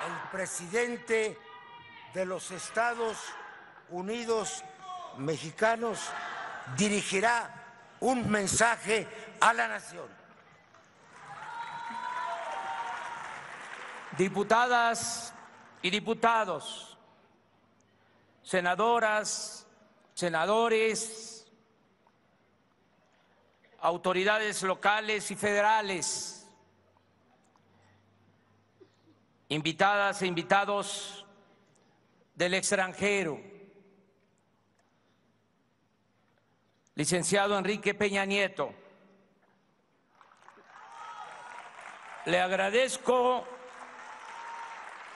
el presidente de los Estados Unidos mexicanos dirigirá un mensaje a la nación. Diputadas y diputados, senadoras, senadores, autoridades locales y federales, invitadas e invitados del extranjero, licenciado Enrique Peña Nieto, le agradezco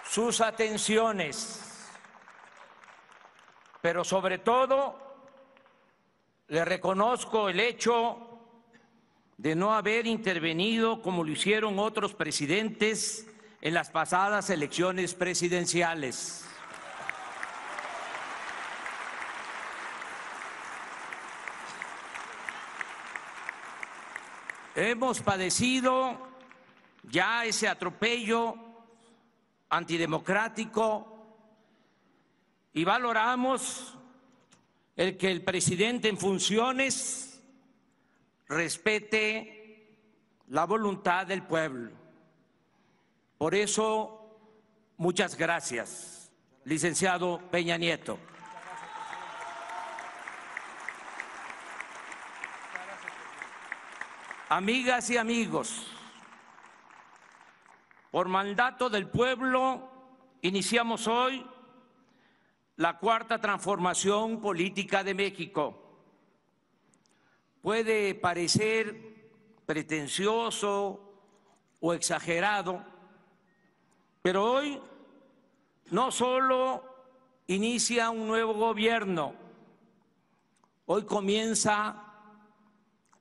sus atenciones, pero sobre todo le reconozco el hecho de no haber intervenido como lo hicieron otros presidentes en las pasadas elecciones presidenciales. Hemos padecido ya ese atropello antidemocrático y valoramos el que el presidente en funciones respete la voluntad del pueblo. Por eso, muchas gracias, licenciado Peña Nieto. Amigas y amigos, por mandato del pueblo, iniciamos hoy la cuarta transformación política de México. Puede parecer pretencioso o exagerado, pero hoy no solo inicia un nuevo gobierno, hoy comienza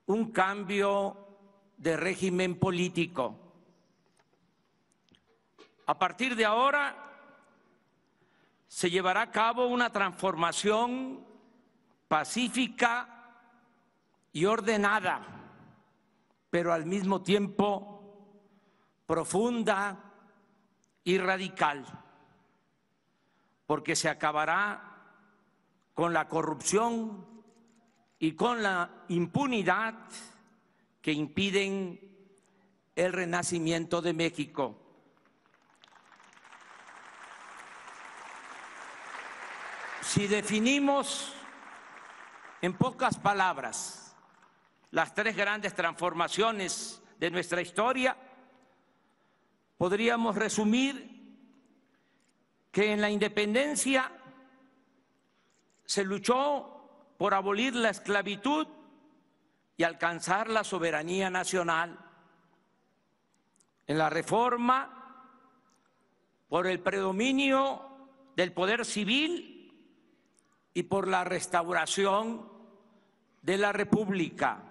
un cambio de régimen político. A partir de ahora se llevará a cabo una transformación pacífica y ordenada, pero al mismo tiempo profunda y radical, porque se acabará con la corrupción y con la impunidad que impiden el renacimiento de México. Si definimos en pocas palabras las tres grandes transformaciones de nuestra historia, podríamos resumir que en la independencia se luchó por abolir la esclavitud y alcanzar la soberanía nacional. En la reforma, por el predominio del poder civil y por la restauración de la República.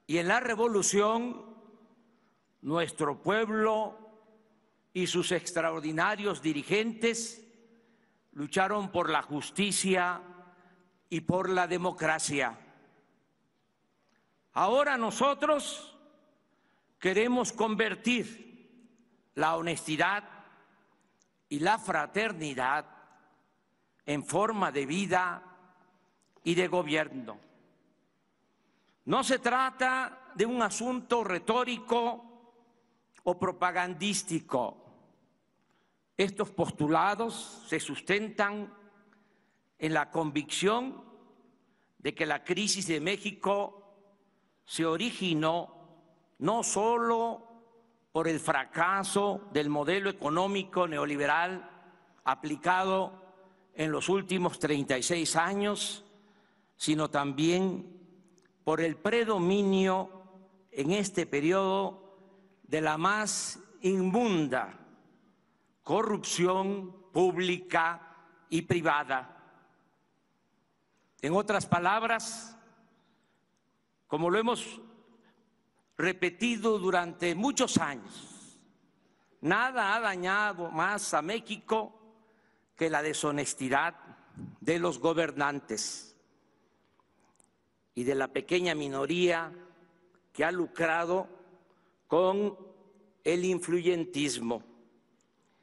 Y en la revolución, nuestro pueblo y sus extraordinarios dirigentes lucharon por la justicia y por la democracia. Ahora nosotros queremos convertir la honestidad y la fraternidad en forma de vida y de gobierno. No se trata de un asunto retórico o propagandístico. Estos postulados se sustentan en la convicción de que la crisis de México se originó no solo por el fracaso del modelo económico neoliberal aplicado en los últimos 36 años, sino también por el predominio en este periodo de la más inmunda corrupción pública y privada. En otras palabras, como lo hemos repetido durante muchos años, nada ha dañado más a México que la deshonestidad de los gobernantes y de la pequeña minoría que ha lucrado con el influyentismo.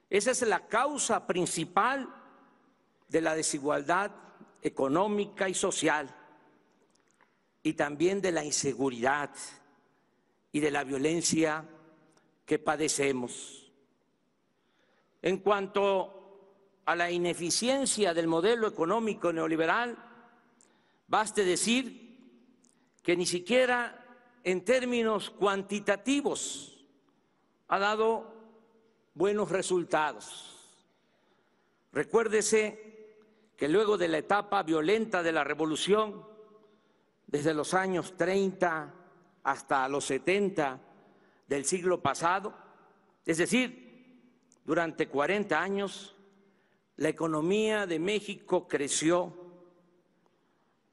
Esa es la causa principal de la desigualdad económica y social, y también de la inseguridad y de la violencia que padecemos. En cuanto a la ineficiencia del modelo económico neoliberal, baste decir que ni siquiera en términos cuantitativos ha dado buenos resultados. Recuérdese que luego de la etapa violenta de la revolución, desde los años 30 hasta los 70 del siglo pasado, es decir, durante 40 años, la economía de México creció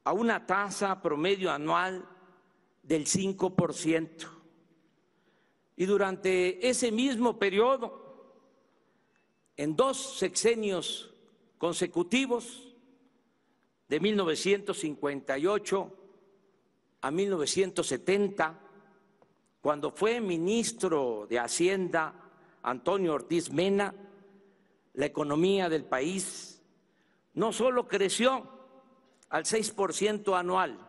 a una tasa promedio anual del 5%. Y durante ese mismo periodo, en 2 sexenios consecutivos, de 1958 a 1970, cuando fue ministro de Hacienda Antonio Ortiz Mena, la economía del país no solo creció al 6% anual,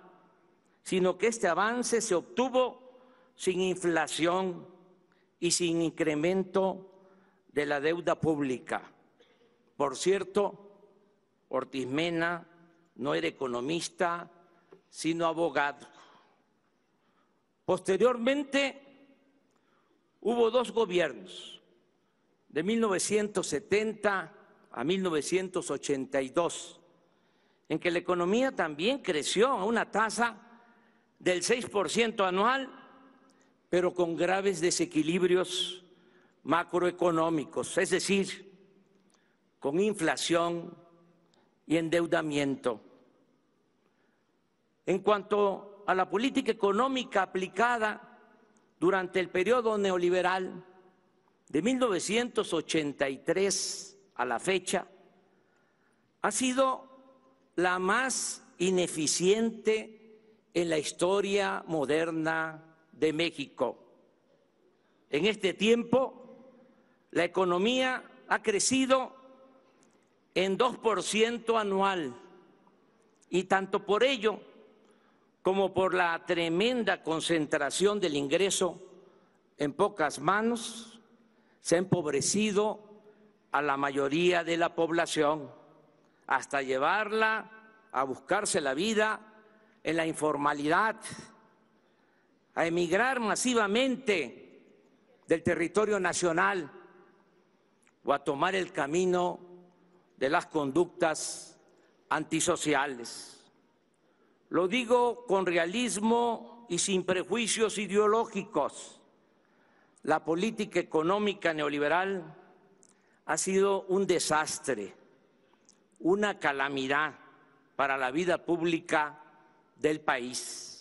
sino que este avance se obtuvo sin inflación y sin incremento de la deuda pública. Por cierto, Ortiz Mena no era economista, sino abogado. Posteriormente, hubo 2 gobiernos, de 1970 a 1982, en que la economía también creció a una tasa del 6% anual, pero con graves desequilibrios macroeconómicos, es decir, con inflación y endeudamiento. En cuanto a la política económica aplicada durante el periodo neoliberal de 1983 a la fecha, ha sido la más ineficiente en la historia moderna de México. En este tiempo, la economía ha crecido en 2% anual, y tanto por ello como por la tremenda concentración del ingreso en pocas manos, se ha empobrecido a la mayoría de la población, hasta llevarla a buscarse la vida en la informalidad, a emigrar masivamente del territorio nacional o a tomar el camino de las conductas antisociales. Lo digo con realismo y sin prejuicios ideológicos. La política económica neoliberal ha sido un desastre, una calamidad para la vida pública del país.